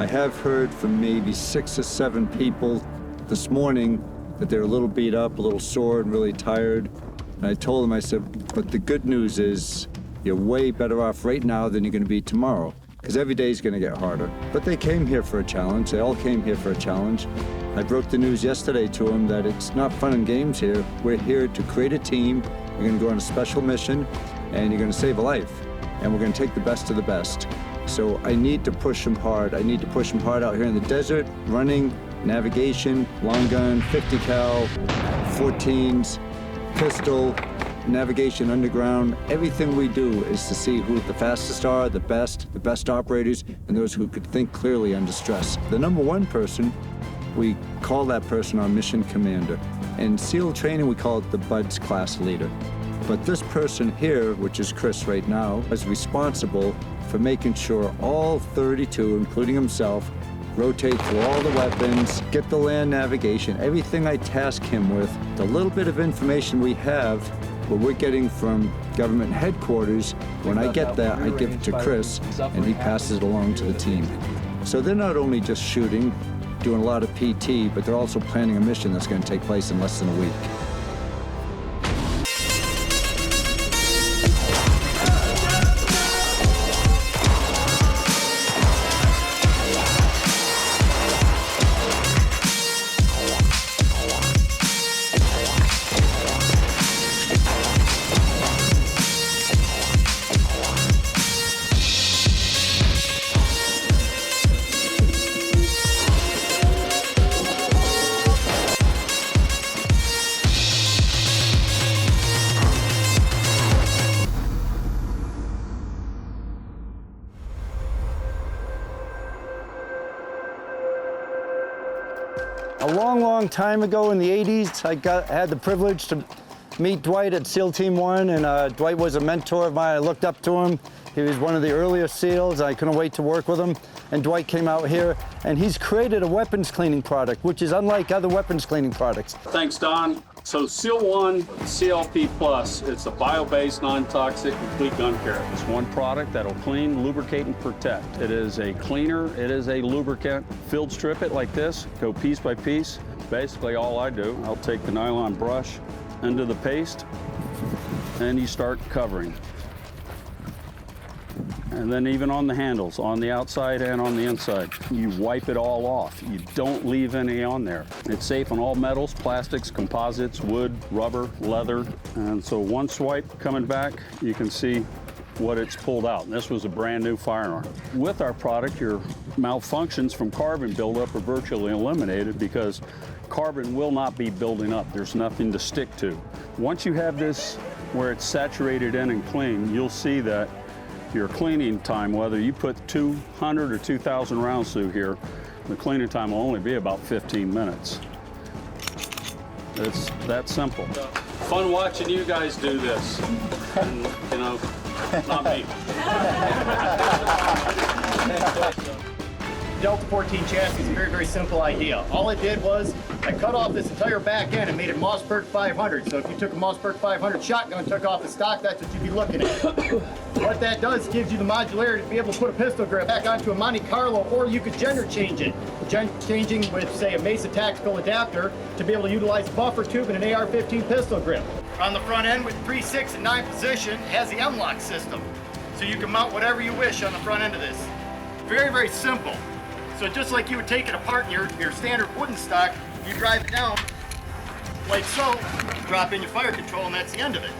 I have heard from maybe 6 or 7 people this morning that they're a little beat up, a little sore and really tired. And I told them, I said, but the good news is you're way better off right now than you're going to be tomorrow, because every day is going to get harder. But they came here for a challenge. They all came here for a challenge. I broke the news yesterday to them that it's not fun and games here. We're here to create a team. You're going to go on a special mission, and you're going to save a life. And we're going to take the best of the best. So I need to push them hard. I need to push them hard out here in the desert, running, navigation, long gun, 50 cal, 14s, pistol, navigation underground. Everything we do is to see who the fastest are, the best operators, and those who could think clearly under stress. The number one person, we call that person our mission commander. In SEAL training, we call it the BUDS class leader. But this person here, which is Chris right now, is responsible for making sure all 32, including himself, rotate through all the weapons, get the land navigation, everything I task him with, the little bit of information we have, what we're getting from government headquarters, when I get that, I give it to Chris, and he passes it along to the team. So they're not only just shooting, doing a lot of PT, but they're also planning a mission that's going to take place in less than a week. A long time ago in the 80s, I had the privilege to meet Dwight at SEAL Team 1, and Dwight was a mentor of mine. I looked up to him. He was one of the earliest SEALs. I couldn't wait to work with him. And Dwight came out here, and he's created a weapons cleaning product, which is unlike other weapons cleaning products. Thanks, Don. So SEAL 1 CLP Plus, it's a bio-based, non-toxic, complete gun care. It's one product that'll clean, lubricate, and protect. It is a cleaner, it is a lubricant. Field strip it like this, go piece by piece. Basically all I do, I'll take the nylon brush into the paste, and you start covering. And then even on the handles, on the outside and on the inside, you wipe it all off. You don't leave any on there. It's safe on all metals, plastics, composites, wood, rubber, leather. And so one swipe coming back, you can see what it's pulled out. And this was a brand new firearm. With our product, your malfunctions from carbon buildup are virtually eliminated because carbon will not be building up. There's nothing to stick to. Once you have this where it's saturated in and clean, you'll see that your cleaning time, whether you put 200 or 2,000 rounds through here, the cleaning time will only be about 15 minutes. It's that simple. Fun watching you guys do this. And, you know, not me. Delta 14 chassis is a very simple idea. All it did was I cut off this entire back end and made it Mossberg 500. So if you took a Mossberg 500 shotgun and took off the stock, that's what you'd be looking at. What that does gives you the modularity to be able to put a pistol grip back onto a Monte Carlo, or you could gender change it. Changing with, say, a Mesa tactical adapter to be able to utilize buffer tube and an AR-15 pistol grip. On the front end with 3, 6, and 9 position has the M-lock system. So you can mount whatever you wish on the front end of this. Very simple. So just like you would take it apart in your standard wooden stock, you drive it down like so, drop in your fire control, and that's the end of it.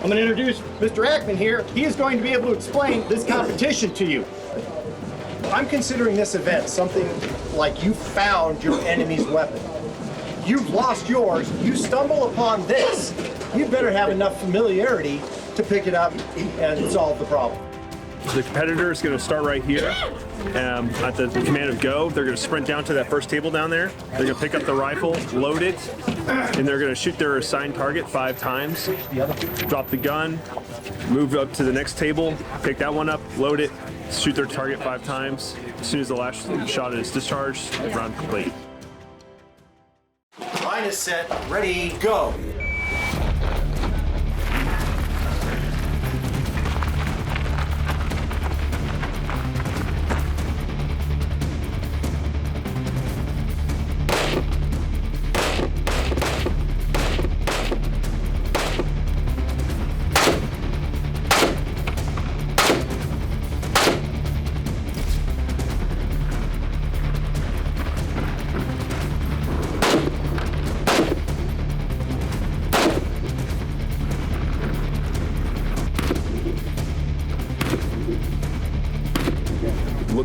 I'm going to introduce Mr. Ackman here. He is going to be able to explain this competition to you. I'm considering this event something like you found your enemy's weapon. You've lost yours, you stumble upon this. You better have enough familiarity to pick it up and solve the problem. The competitor is going to start right here. At the command of go, they're going to sprint down to that first table down there. They're going to pick up the rifle, load it, and they're going to shoot their assigned target 5 times. Drop the gun, move up to the next table, pick that one up, load it, shoot their target 5 times. As soon as the last shot is discharged, round complete. Line is set, ready, go.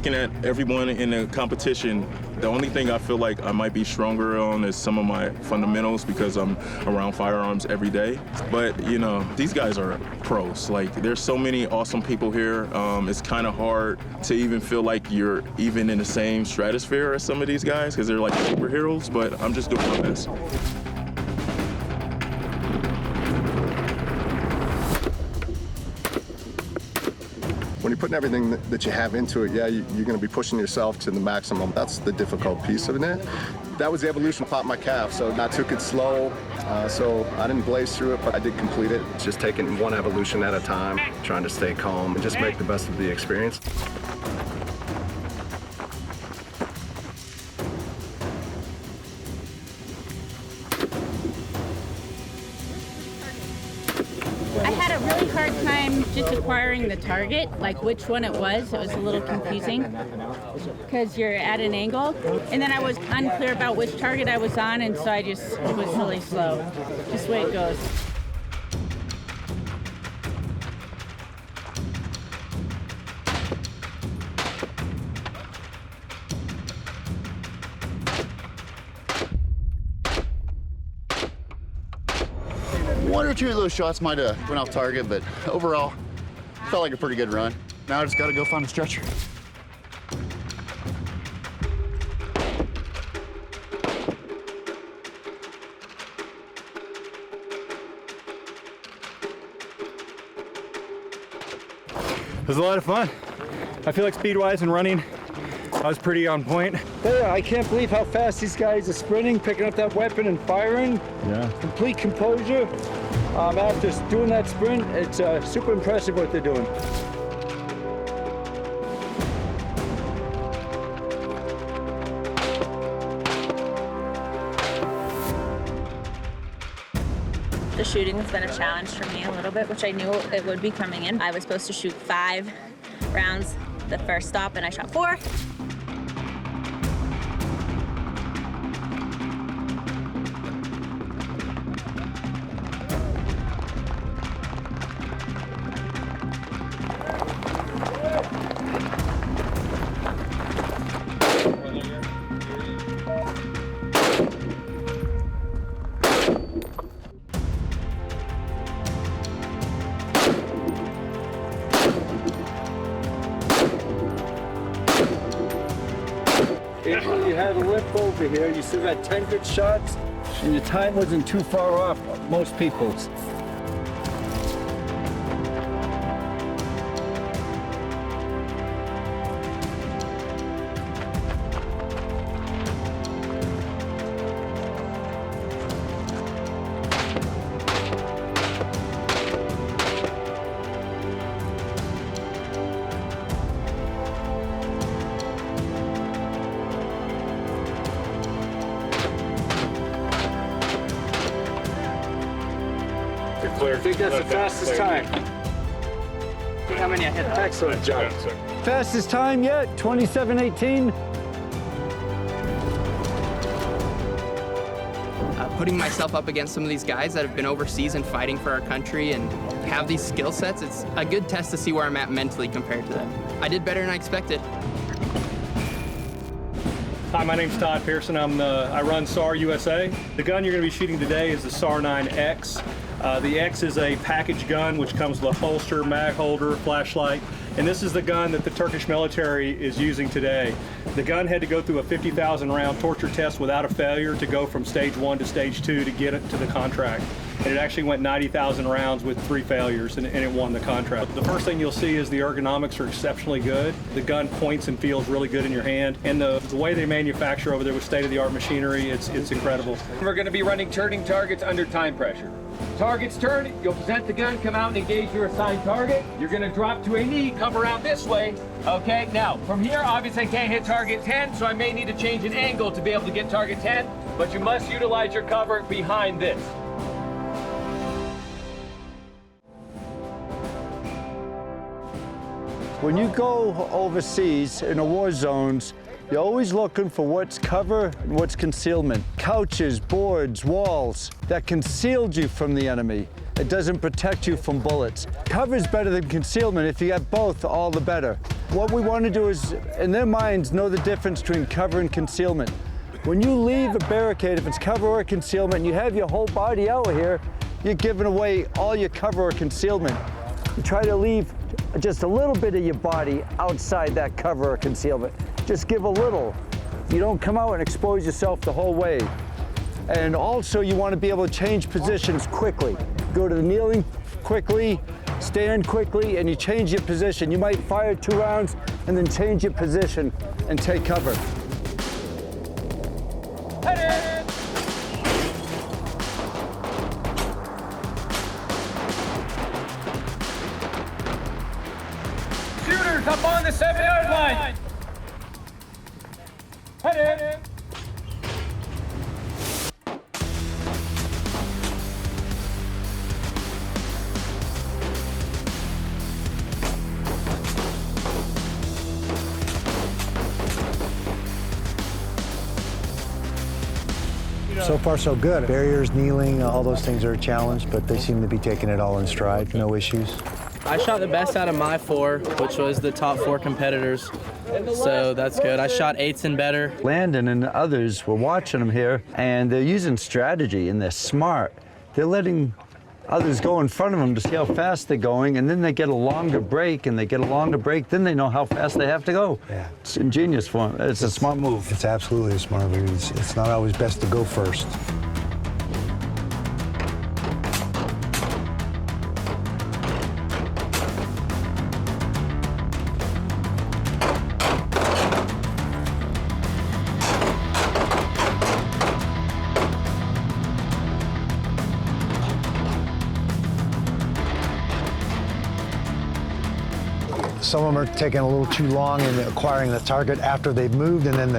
looking at everyone in the competition, the only thing I feel like I might be stronger on is some of my fundamentals because I'm around firearms every day. But, you know, these guys are pros. Like, there's so many awesome people here. It's kind of hard to even feel like you're even in the same stratosphere as some of these guys because they're like superheroes, but I'm just doing my best. When you're putting everything that you have into it, yeah, you're going to be pushing yourself to the maximum. That's the difficult piece of it. That was the evolution of Pop My Calf, so I took it slow. So I didn't blaze through it, but I did complete it. It's just taking one evolution at a time, trying to stay calm and just make the best of the experience. I had a really hard time just acquiring the target, like which one it was. It was a little confusing because you're at an angle. And then I was unclear about which target I was on, and so it was really slow. Just the way it goes. One or two of those shots might have went off target, but overall, felt like a pretty good run. Now I just gotta go find a stretcher. It was a lot of fun. I feel like speed-wise and running, I was pretty on point. Yeah, I can't believe how fast these guys are sprinting, picking up that weapon and firing. Yeah. Complete composure. After doing that sprint, it's super impressive what they're doing. The shooting has been a challenge for me a little bit, which I knew it would be coming in. I was supposed to shoot 5 rounds the first stop, and I shot 4. You had a lip over here, you still got 10 good shots, and your time wasn't too far off most people's. I think that's the fastest time. See how many I hit? Excellent job. Fastest time yet, 27:18. Putting myself up against some of these guys that have been overseas and fighting for our country and have these skill sets, it's a good test to see where I'm at mentally compared to them. I did better than I expected. Hi, my name's Todd Pearson. I run SAR USA. The gun you're going to be shooting today is the SAR 9X. The X is a package gun which comes with a holster, mag holder, flashlight, and this is the gun that the Turkish military is using today. The gun had to go through a 50,000 round torture test without a failure to go from stage 1 to stage 2 to get it to the contract. And it actually went 90,000 rounds with 3 failures, and it won the contract. The first thing you'll see is the ergonomics are exceptionally good. The gun points and feels really good in your hand, and the way they manufacture over there with state-of-the-art machinery, it's incredible. We're going to be running turning targets under time pressure. Targets turn, you'll present the gun, come out and engage your assigned target. You're going to drop to a knee, come around this way. Okay, now from here, obviously I can't hit target 10, so I may need to change an angle to be able to get target 10, but you must utilize your cover behind this. When you go overseas in the war zones, you're always looking for what's cover and what's concealment. Couches, boards, walls that concealed you from the enemy. It doesn't protect you from bullets. Cover is better than concealment. If you got both, all the better. What we want to do is, in their minds, know the difference between cover and concealment. When you leave a barricade, if it's cover or concealment, and you have your whole body out here, you're giving away all your cover or concealment. You try to leave just a little bit of your body outside that cover or concealment. Just give a little. You don't come out and expose yourself the whole way. And also you want to be able to change positions quickly. Go to the kneeling quickly, stand quickly, and you change your position. You might fire 2 rounds and then change your position and take cover. Shooters up on the 7-yard line. Headed. So far, so good. Barriers, kneeling, all those things are a challenge, but they seem to be taking it all in stride. No issues. I shot the best out of my 4, which was the top 4 competitors. So that's good. I shot 8s and better. Landon and others were watching them here, and they're using strategy, and they're smart. They're letting others go in front of them to see how fast they're going, and then they get a longer break, and they get a longer break, then they know how fast they have to go. Yeah. It's ingenious for them. It's a smart move. It's absolutely a smart move. It's not always best to go first. Some of them are taking a little too long in acquiring the target after they've moved, and then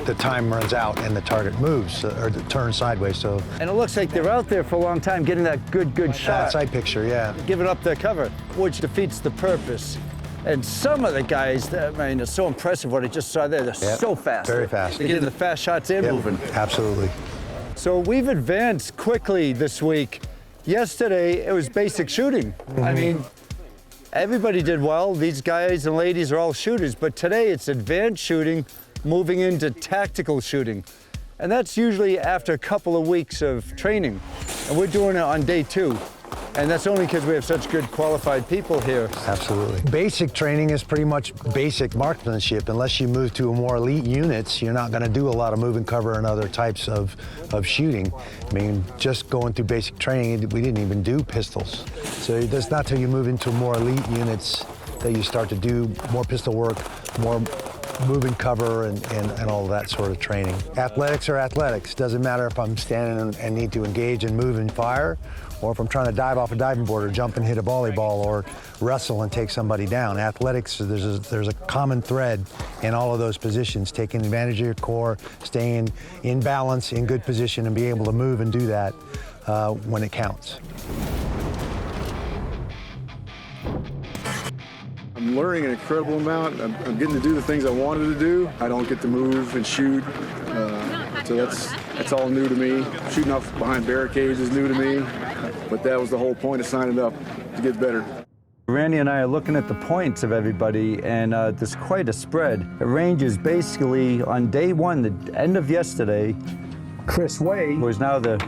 the time runs out and the target moves or turns sideways. So. And it looks like they're out there for a long time getting that good shot. Outside picture, yeah. Giving up their cover, which defeats the purpose. And some of the guys, I mean, it's so impressive what I just saw there. They're so fast. Very fast. They're getting the fast shots in moving. Absolutely. So we've advanced quickly this week. Yesterday, it was basic shooting. I mean, everybody did well. These guys and ladies are all shooters, but today it's advanced shooting, moving into tactical shooting. And that's usually after a couple of weeks of training. And we're doing it on day 2. And that's only because we have such good qualified people here. Absolutely. Basic training is pretty much basic marksmanship. Unless you move to more elite units, you're not going to do a lot of moving cover and other types of shooting. I mean, just going through basic training, we didn't even do pistols. So that's not till you move into more elite units that you start to do more pistol work, more moving cover and all of that sort of training. Athletics are athletics. Doesn't matter if I'm standing and need to engage and move and fire, or if I'm trying to dive off a diving board or jump and hit a volleyball or wrestle and take somebody down. Athletics, there's a common thread in all of those positions, taking advantage of your core, staying in balance, in good position, and be able to move and do that when it counts. I'm learning an incredible amount. I'm getting to do the things I wanted to do. I don't get to move and shoot, so that's all new to me. Shooting off behind barricades is new to me, but that was the whole point of signing up, to get better. Randy and I are looking at the points of everybody, and there's quite a spread. It ranges basically on day 1, the end of yesterday. Chris Way, who is now the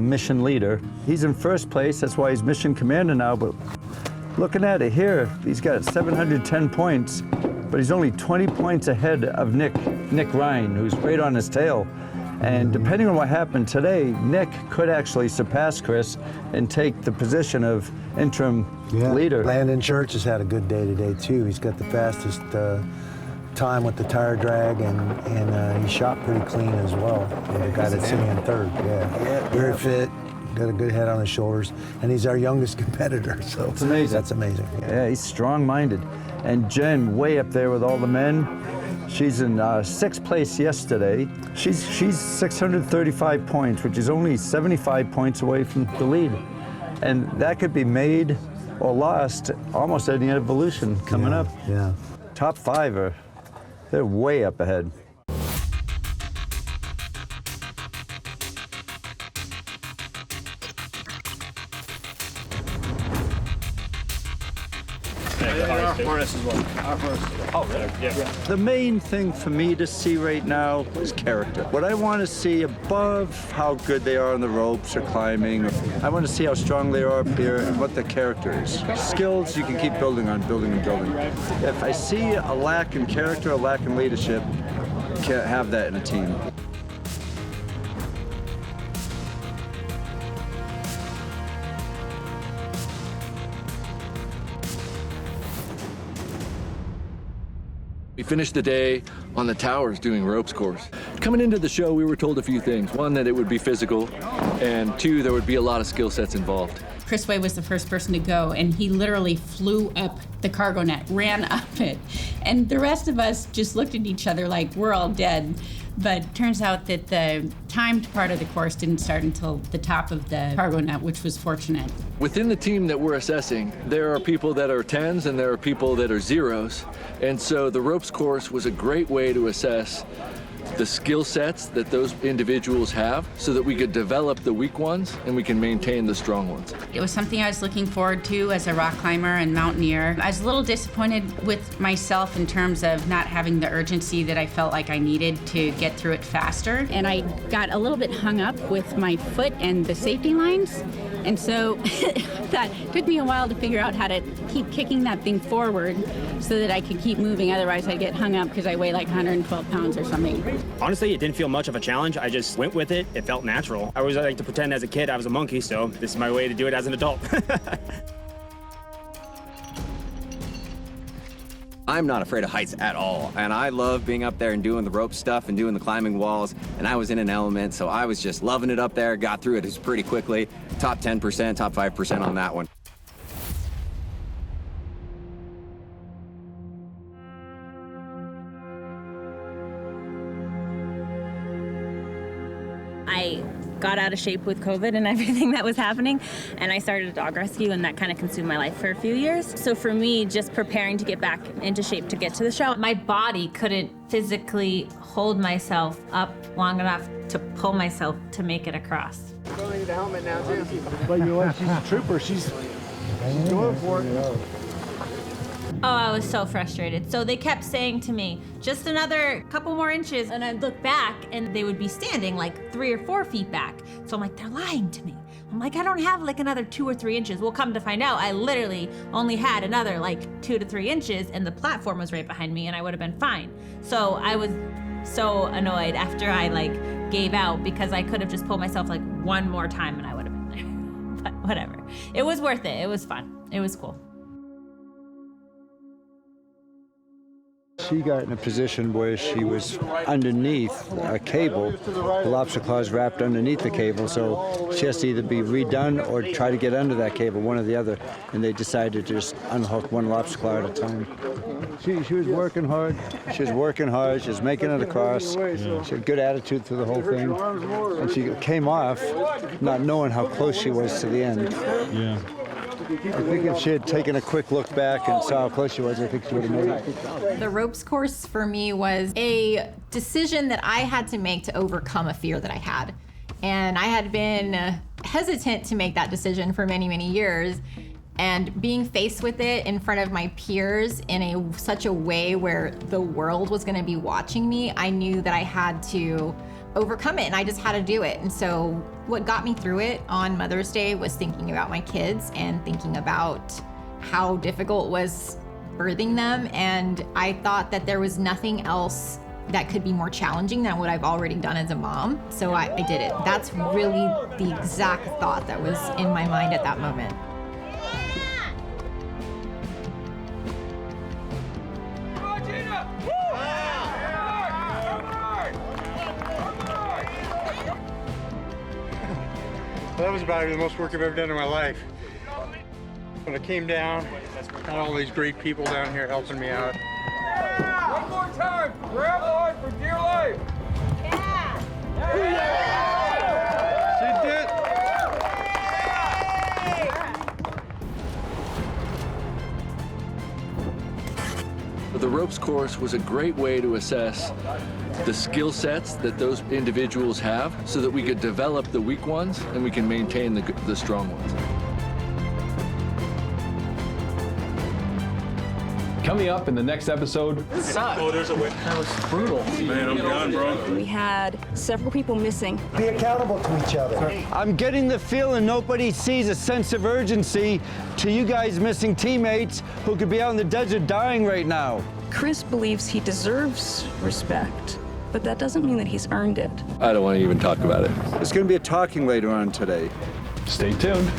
mission leader, he's in first place. That's why he's mission commander now. But looking at it here, he's got 710 points, but he's only 20 points ahead of Nick Ryan, who's right on his tail. And depending on what happened today, Nick could actually surpass Chris and take the position of interim leader. Landon Church has had a good day today too. He's got the fastest time with the tire drag, and he shot pretty clean as well. The guy that's sitting in third, very fit. Got a good head on his shoulders, and he's our youngest competitor, so it's amazing. That's amazing. Yeah, he's strong-minded. And Jen, way up there with all the men, she's in 6th place yesterday. She's 635 points, which is only 75 points away from the lead. And that could be made or lost almost any evolution coming up. Yeah. Top 5 they're way up ahead. Harness as well. Oh, really? Yeah. The main thing for me to see right now is character. What I want to see above how good they are on the ropes or climbing, I want to see how strong they are up here and what their character is. Skills you can keep building on, building and building. If I see a lack in character, a lack in leadership, can't have that in a team. We finished the day on the towers doing ropes course. Coming into the show, we were told a few things. One, that it would be physical, and two, there would be a lot of skill sets involved. Chris Way was the first person to go, and he literally flew up the cargo net, ran up it. And the rest of us just looked at each other like we're all dead. But turns out that the timed part of the course didn't start until the top of the cargo net, which was fortunate. Within the team that we're assessing, there are people that are 10s and there are people that are 0s. And so the ropes course was a great way to assess the skill sets that those individuals have so that we could develop the weak ones and we can maintain the strong ones. It was something I was looking forward to as a rock climber and mountaineer. I was a little disappointed with myself in terms of not having the urgency that I felt like I needed to get through it faster. And I got a little bit hung up with my foot and the safety lines. And so that took me a while to figure out how to keep kicking that thing forward so that I could keep moving. Otherwise, I'd get hung up because I weigh like 112 pounds or something. Honestly, it didn't feel much of a challenge. I just went with it. It felt natural. I always like to pretend as a kid I was a monkey, so this is my way to do it as an adult. I'm not afraid of heights at all, and I love being up there and doing the rope stuff and doing the climbing walls, and I was in an element, so I was just loving it up there, got through it just pretty quickly. Top 10%, top 5% on that one. I got out of shape with COVID and everything that was happening, and I started a dog rescue, and that kind of consumed my life for a few years. So for me, just preparing to get back into shape to get to the show, my body couldn't physically hold myself up long enough to pull myself to make it across. Don't need a helmet now, too. But you know what? She's a trooper. She's going for it. Oh, I was so frustrated. So they kept saying to me, just another couple more inches. And I'd look back and they would be standing like 3 or 4 feet back. So I'm like, they're lying to me. I'm like, I don't have like another 2 or 3 inches. We'll come to find out, I literally only had another like 2 to 3 inches and the platform was right behind me and I would have been fine. So I was so annoyed after I like gave out because I could have just pulled myself like one more time and I would have been there. But whatever. It was worth it. It was fun. It was cool. She got in a position where she was underneath a cable. The lobster claws wrapped underneath the cable, so she has to either be redone or try to get under that cable, one or the other. And they decided to just unhook one lobster claw at a time. She was working hard. She was working hard. She was making it across. She had good attitude through the whole thing. And she came off not knowing how close she was to the end. Yeah. I think if she had taken a quick look back and saw how close she was, I think she would have made it. The ropes course for me was a decision that I had to make to overcome a fear that I had. And I had been hesitant to make that decision for many, many years. And being faced with it in front of my peers in such a way where the world was going to be watching me, I knew that I had to overcome it and I just had to do it. And so what got me through it on Mother's Day was thinking about my kids and thinking about how difficult it was birthing them. And I thought that there was nothing else that could be more challenging than what I've already done as a mom. So I did it. That's really the exact thought that was in my mind at that moment. That was about the most work I've ever done in my life. When I came down, I had all these great people down here helping me out. One more time, grab on for dear life. She did. The ropes course was a great way to assess the skill sets that those individuals have so that we could develop the weak ones and we can maintain the strong ones. Coming up in the next episode. Oh, there's a way. That was brutal. Man, I'm done, bro. We had several people missing. Be accountable to each other. I'm getting the feeling nobody sees a sense of urgency to you guys missing teammates who could be out in the desert dying right now. Chris believes he deserves respect, but that doesn't mean that he's earned it. I don't want to even talk about it. There's going to be a talking later on today. Stay tuned.